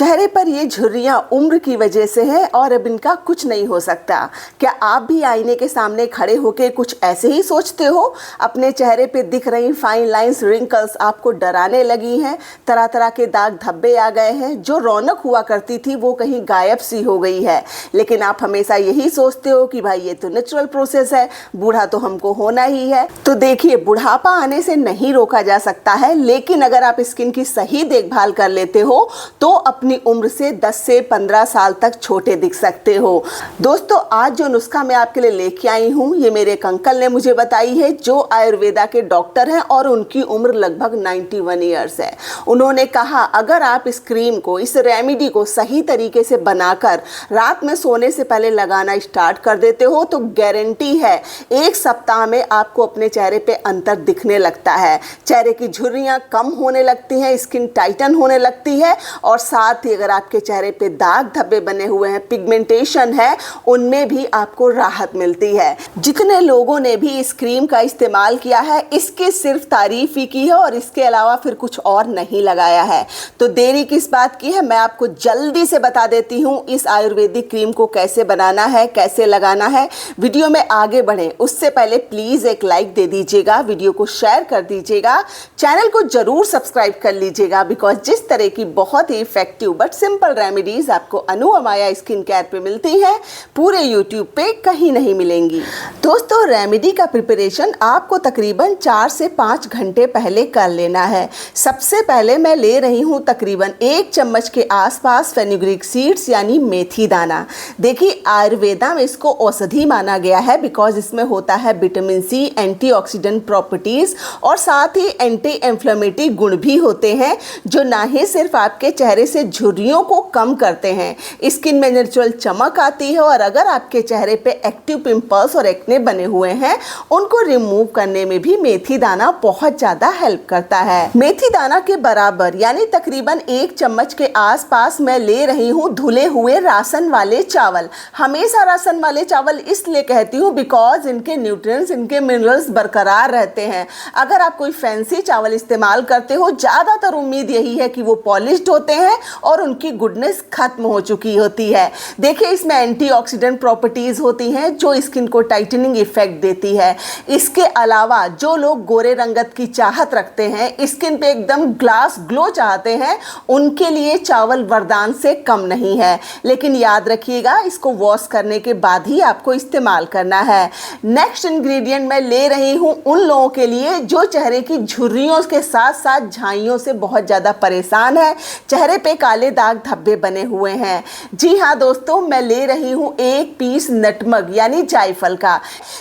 चेहरे पर ये झुर्रियाँ उम्र की वजह से हैं और अब इनका कुछ नहीं हो सकता। क्या आप भी आईने के सामने खड़े होकर कुछ ऐसे ही सोचते हो? अपने चेहरे पे दिख रही फाइन लाइंस, रिंकल्स आपको डराने लगी हैं, तरह तरह के दाग धब्बे आ गए हैं, जो रौनक हुआ करती थी वो कहीं गायब सी हो गई है। लेकिन आप हमेशा यही सोचते हो कि भाई ये तो नेचुरल प्रोसेस है, बूढ़ा तो हमको होना ही है। तो देखिए, बुढ़ापा आने से नहीं रोका जा सकता है, लेकिन अगर आप स्किन की सही देखभाल कर लेते हो तो अपनी उम्र से 10 से 15 साल तक छोटे दिख सकते हो। दोस्तों, आज जो नुस्खा मैं आपके लिए लेके आई हूँ, ये मेरे एक अंकल ने मुझे बताई है, जो आयुर्वेदा के डॉक्टर हैं और उनकी उम्र लगभग 91 ईयर्स है। उन्होंने कहा, अगर आप इस क्रीम को, इस रेमेडी को सही तरीके से बनाकर रात में सोने से पहले लगाना स्टार्ट कर देते हो तो गारंटी है 1 सप्ताह में आपको अपने चेहरे पे अंतर दिखने लगता है। चेहरे की झुर्रियाँ कम होने लगती हैं, स्किन टाइटन होने लगती है और साथ ही अगर आपके चेहरे पे दाग धब्बे बने हुए हैं, पिगमेंटेशन है, उनमें भी आपको राहत मिलती है। जितने लोगों ने भी इस क्रीम का इस्तेमाल किया है, इसकी सिर्फ तारीफ ही की है और इसके अलावा फिर कुछ और नहीं लगाया है। तो देरी किस बात की है, मैं आपको जल्दी से बता देती हूँ इस आयुर्वेदिक क्रीम को कैसे बनाना है, कैसे लगाना है। वीडियो में आगे बढ़े उससे पहले प्लीज एक लाइक दे दीजिएगा, वीडियो को शेयर कर दीजिएगा, चैनल को जरूर सब्सक्राइब कर लीजिएगा, बिकॉज जिस तरह की बहुत ही इफेक्टिव बट सिंपल रेमेडीज आपको अनु अमाया स्किन केयर पे मिलती है, पूरे यूट्यूब पे कहीं नहीं मिलेंगी। दोस्तों, रेमेडी का प्रिपरेशन आपको तकरीबन 4 से 5 घंटे पहले कर लेना है। सबसे पहले मैं ले रही हूँ तकरीबन 1 चम्मच के आसपास फेनुग्रीक सीड्स यानी मेथी दाना। देखिए, आयुर्वेदा में इसको औषधि माना गया है, बिकॉज इसमें होता है विटामिन सी, एंटीऑक्सीडेंट प्रॉपर्टीज और साथ ही एंटी इन्फ्लेमेटरी गुण भी होते हैं, जो ना ही सिर्फ आपके चेहरे से झुर्रियों को कम करते हैं, स्किन में नेचुरल चमक आती है और अगर आपके चेहरे पे एक्टिव पिंपल्स और एक्ने बने हुए हैं, उनको रिमूव करने में भी मेथी दाना बहुत ज़्यादा हेल्प करता है। मेथी दाना के बराबर यानी तकरीबन 1 चम्मच के आसपास मैं ले रही हूँ धुले हुए राशन वाले चावल। हमेशा राशन वाले चावल इसलिए कहती हूँ बिकॉज इनके न्यूट्रिएंट्स, इनके मिनरल्स बरकरार रहते हैं। अगर आप कोई फैंसी चावल इस्तेमाल करते हो, ज़्यादातर उम्मीद यही है कि वो पॉलिश्ड होते हैं और उनकी गुडनेस खत्म हो चुकी होती है। देखिए, इसमें एंटीऑक्सीडेंट प्रॉपर्टीज होती हैं जो स्किन को टाइटनिंग इफेक्ट देती है। इसके अलावा जो लोग गोरे रंगत की चाहत रखते हैं, स्किन पे एकदम ग्लास ग्लो चाहते हैं, उनके लिए चावल वरदान से कम नहीं है। लेकिन याद रखिएगा, इसको वॉश करने के बाद ही आपको इस्तेमाल करना है। नेक्स्ट इंग्रेडिएंट मैं ले रही हूँ उन लोगों के लिए जो चेहरे की झुर्रियों के साथ साथ झाइयों से बहुत ज़्यादा परेशान है, चेहरे पे काले दाग धब्बे बने हुए हैं। जी हाँ दोस्तों, मैं ले रही हूँ 1 पीस नटमग यानी जायफल का।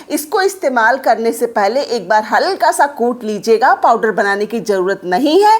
इसको इस्तेमाल करने से पहले एक बार हल्का सा कूट लीजिएगा, पाउडर बनाने की ज़रूरत नहीं है।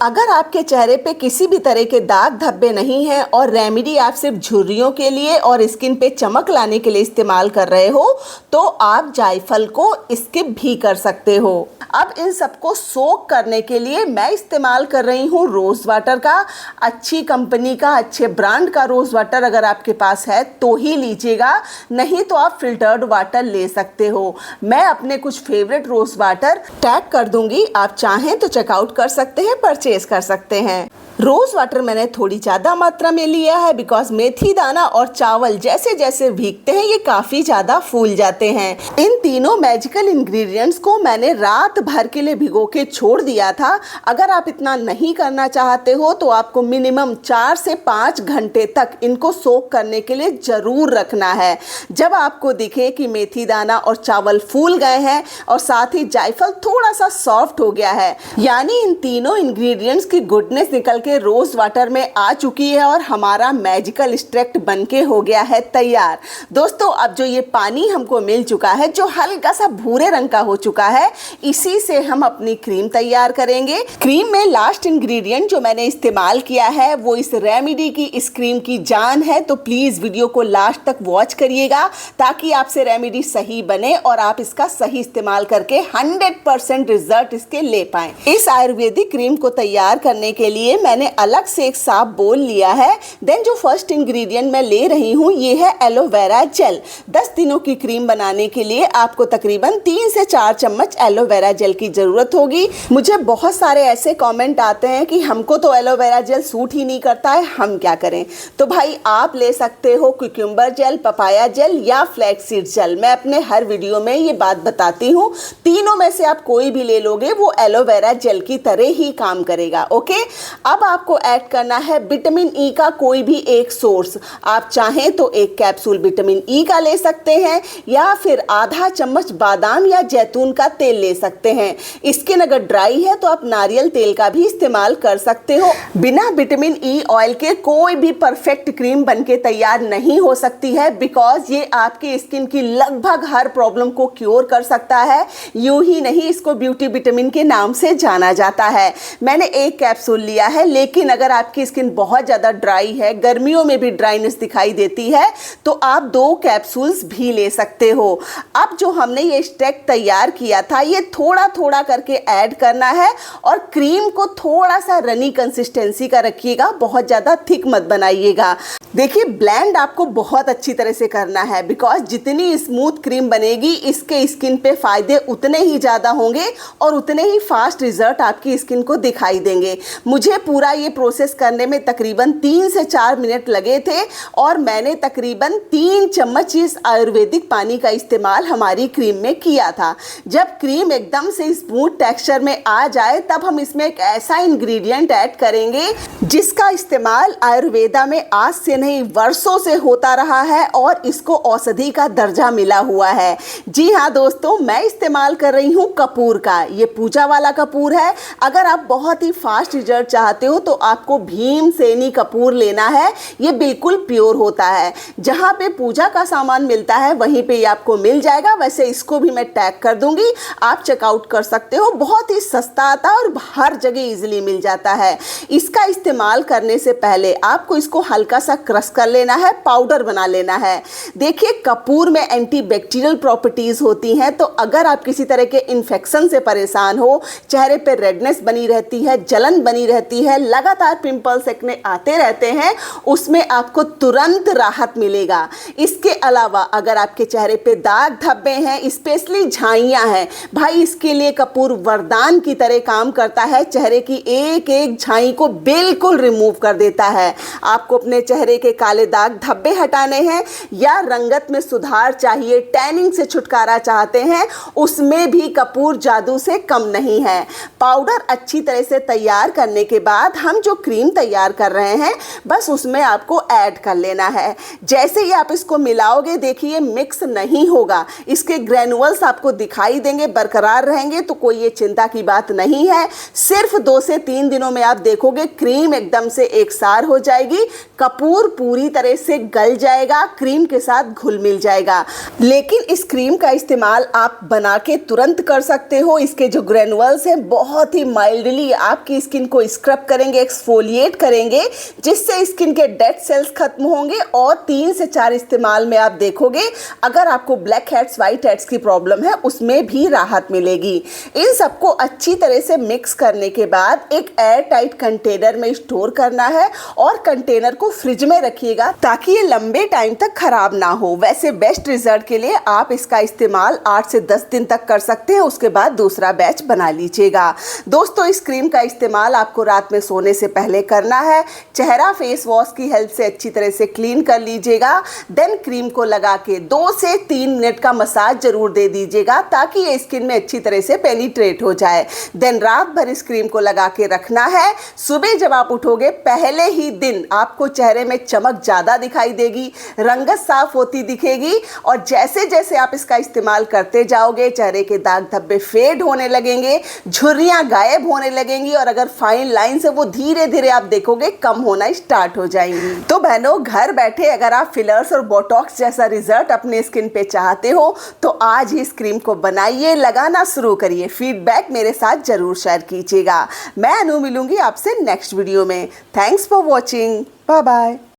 अगर आपके चेहरे पे किसी भी तरह के दाग धब्बे नहीं हैं और रेमेडी आप सिर्फ झुर्रियों के लिए और स्किन पे चमक लाने के लिए इस्तेमाल कर रहे हो, तो आप जायफल को स्किप भी कर सकते हो। अब इन सबको सोक करने के लिए मैं इस्तेमाल कर रही हूँ रोज़ वाटर का। अच्छी कंपनी का, अच्छे ब्रांड का रोज़ वाटर अगर आपके पास है तो ही लीजिएगा, नहीं तो आप फिल्टर्ड वाटर ले सकते हो। मैं अपने कुछ फेवरेट रोज़ वाटर टैग कर दूंगी, आप चाहें तो चेकआउट कर सकते हैं, परचेज कर सकते हैं। रोज़ वाटर मैंने थोड़ी ज़्यादा मात्रा में लिया है बिकॉज मेथी दाना और चावल जैसे जैसे भीगते हैं ये काफ़ी ज़्यादा फूल जाते हैं। इन तीनों मैजिकल इंग्रेडिएंट्स को मैंने रात भर के लिए भिगो के छोड़ दिया था। अगर आप इतना नहीं करना चाहते हो तो आपको मिनिमम 4 से 5 घंटे तक इनको सोक करने के लिए ज़रूर रखना है। जब आपको दिखे कि मेथी दाना और चावल फूल गए हैं और साथ ही जायफल थोड़ा सा सॉफ्ट हो गया है, यानी इन तीनों इंग्रेडिएंट्स की गुडनेस निकल के रोज़ वाटर में आ चुकी है और हमारा मैजिकल एक्सट्रैक्ट बनके हो गया है तैयार। दोस्तों, अब जो ये पानी हमको मिल चुका है, जो हल्का सा भूरे रंग का हो चुका है, इसी से हम अपनी क्रीम तैयार करेंगे। क्रीम में लास्ट इंग्रेडिएंट जो मैंने इस्तेमाल किया है वो इस रेमेडी की, इस क्रीम की जान है। तो प्लीज़ वीडियो को लास्ट तक वॉच करिएगा ताकि आपसे रेमेडी सही बने और आप इसका सही इस्तेमाल करके 100% रिजल्ट इसके ले पाएं। इस आयुर्वेदिक क्रीम को तैयार करने के लिए मैंने मैंने अलग से एक साफ बोल लिया है। देन जो फर्स्ट इंग्रेडिएंट मैं ले रही हूँ ये है एलोवेरा जेल। 10 दिनों की क्रीम बनाने के लिए आपको तकरीबन 3 से 4 चम्मच एलोवेरा जेल की ज़रूरत होगी। मुझे बहुत सारे ऐसे कमेंट आते हैं कि हमको तो एलोवेरा जेल सूट ही नहीं करता है, हम क्या करें। तो भाई आप ले सकते हो क्यूकम्बर जेल, पपाया जेल या फ्लैक्स सीड जेल। मैं अपने हर वीडियो में ये बात बताती हूँ, तीनों में से आप कोई भी ले लोगे वो एलोवेरा जेल की तरह ही काम करेगा। ओके, अब आपको ऐड करना है विटामिन ई का कोई भी एक सोर्स। आप चाहें तो एक कैप्सूल विटामिन ई का ले सकते हैं या फिर आधा चम्मच बादाम या जैतून का तेल ले सकते हैं। स्किन अगर ड्राई है तो आप नारियल तेल का भी इस्तेमाल कर सकते हो। बिना विटामिन ई ऑयल के कोई भी परफेक्ट क्रीम बनके तैयार नहीं हो सकती है, बिकॉज ये आपकी स्किन की लगभग हर प्रॉब्लम को क्योर कर सकता है। यूं ही नहीं, इसको ब्यूटी विटामिन के नाम से जाना जाता है। मैंने एक कैप्सूल लिया है, लेकिन अगर आपकी स्किन बहुत ज़्यादा ड्राई है, गर्मियों में भी ड्राइनेस दिखाई देती है, तो आप 2 कैप्सूल्स भी ले सकते हो। अब जो हमने ये स्टेक तैयार किया था ये थोड़ा थोड़ा करके ऐड करना है और क्रीम को थोड़ा सा रनी कंसिस्टेंसी का रखिएगा, बहुत ज़्यादा थिक मत बनाइएगा। देखिए, ब्लेंड आपको बहुत अच्छी तरह से करना है, बिकॉज जितनी स्मूथ क्रीम बनेगी इसके स्किन पे फ़ायदे उतने ही ज़्यादा होंगे और उतने ही फास्ट रिजल्ट आपकी स्किन को दिखाई देंगे। मुझे पूरा ये प्रोसेस करने में तकरीबन 3 से 4 मिनट लगे थे और मैंने तकरीबन 3 चम्मच इस आयुर्वेदिक पानी का इस्तेमाल हमारी क्रीम में किया था। जब क्रीम एकदम से स्मूथ टेक्सचर में आ जाए तब हम इसमें एक ऐसा इंग्रेडिएंट ऐड करेंगे जिसका इस्तेमाल आयुर्वेदा में आज से नहीं वर्षों से होता रहा है और इसको औषधि का दर्जा मिला हुआ है। जी हाँ दोस्तों, मैं इस्तेमाल कर रही हूँ कपूर का। ये पूजा वाला कपूर है। अगर आप बहुत ही फास्ट रिजल्ट चाहते हो तो आपको भीमसेनी कपूर लेना है। ये बिल्कुल प्योर होता है। जहाँ पे पूजा का सामान मिलता है वहीं पे ये आपको मिल जाएगा। वैसे इसको भी मैं टैग कर दूंगी, आप चेकआउट कर सकते हो। बहुत ही सस्ता आता है और हर जगह इजीली मिल जाता है। इसका इस्तेमाल करने से पहले आपको इसको हल्का सा क्रश कर लेना है, पाउडर बना लेना है। देखिए, कपूर में एंटीबैक्टीरियल प्रॉपर्टीज होती हैं, तो अगर आप किसी तरह के इन्फेक्शन से परेशान हो, चेहरे पे रेडनेस बनी रहती है, जलन बनी रहती है, लगातार पिंपल्स एक्ने आते रहते हैं, उसमें आपको तुरंत राहत मिलेगा। इसके अलावा अगर आपके चेहरे पे दाग धब्बे हैं, स्पेशली झाइयाँ हैं, भाई इसके लिए कपूर वरदान की तरह काम करता है। चेहरे की एक एक झाई को बिल्कुल रिमूव कर देता है। आपको अपने चेहरे के काले दाग धब्बे हटाने हैं या रंगत में सुधार चाहिए, टैनिंग से छुटकारा चाहते हैं, उसमें भी कपूर जादू से कम नहीं है। पाउडर अच्छी तरह से तैयार करने के बाद हम जो क्रीम तैयार कर रहे हैं बस उसमें आपको ऐड कर लेना है। जैसे ही आप इसको मिलाओगे, देखिए मिक्स नहीं होगा, इसके ग्रेनुअल्स आपको दिखाई देंगे, बरकरार रहेंगे, तो कोई ये चिंता की बात नहीं है। सिर्फ 2 से 3 दिनों में आप देखोगे क्रीम एकदम से एकसार हो जाएगी, कपूर पूरी तरह से गल जाएगा, क्रीम के साथ घुल मिल जाएगा। लेकिन इस क्रीम का इस्तेमाल आप बना के तुरंत कर सकते हो। इसके जो ग्रेनुअल्स हैं बहुत ही माइल्डली आपकी स्किन को स्क्रब करेंगे, एक्सफोलिएट करेंगे, जिससे स्किन के डेड सेल्स खत्म होंगे और 3 से 4 इस्तेमाल में आप देखोगे अगर आपको ब्लैक हेड्स, वाइट हेड्स की प्रॉब्लम है उसमें भी राहत मिलेगी। इन सबको अच्छी तरह से मिक्स करने के बाद एक एयर टाइट कंटेनर में स्टोर करना है और कंटेनर को फ्रिज में रखिएगा ताकि ये लंबे टाइम तक खराब ना हो। वैसे बेस्ट रिजल्ट के लिए आप इसका इस्तेमाल 8 से 10 दिन तक कर सकते हैं, उसके बाद दूसरा बैच बना लीजिएगा। दोस्तों, इस क्रीम का इस्तेमाल आपको रात में सोने से पहले करना है। चेहरा फेस वॉश की हेल्प से अच्छी तरह से क्लीन कर लीजिएगा। देन क्रीम को लगा के 2 से 3 मिनट का मसाज जरूर दे दीजिएगा ताकि ये स्किन में अच्छी तरह से पेनिट्रेट हो जाए। देन रात भर इस क्रीम को लगा के रखना है। सुबह जब आप उठोगे पहले ही दिन आपको चेहरे में चमक ज़्यादा दिखाई देगी, रंगत साफ होती दिखेगी और जैसे जैसे आप इसका इस्तेमाल करते जाओगे चेहरे के दाग धब्बे फेड होने लगेंगे, झुर्रियाँ गायब होने लगेंगी और अगर फाइन लाइंस है वो धीरे धीरे आप देखोगे कम होना स्टार्ट हो जाएंगी। तो बहनों, घर बैठे अगर आप फिलर्स और बोटॉक्स जैसा रिजल्ट अपने स्किन पे चाहते हो तो आज ही इस क्रीम को बनाइए, लगाना शुरू करिए। फीडबैक मेरे साथ जरूर शेयर कीजिएगा। मैं अनु मिलूंगी आपसे नेक्स्ट वीडियो में। Thanks for watching. Bye bye.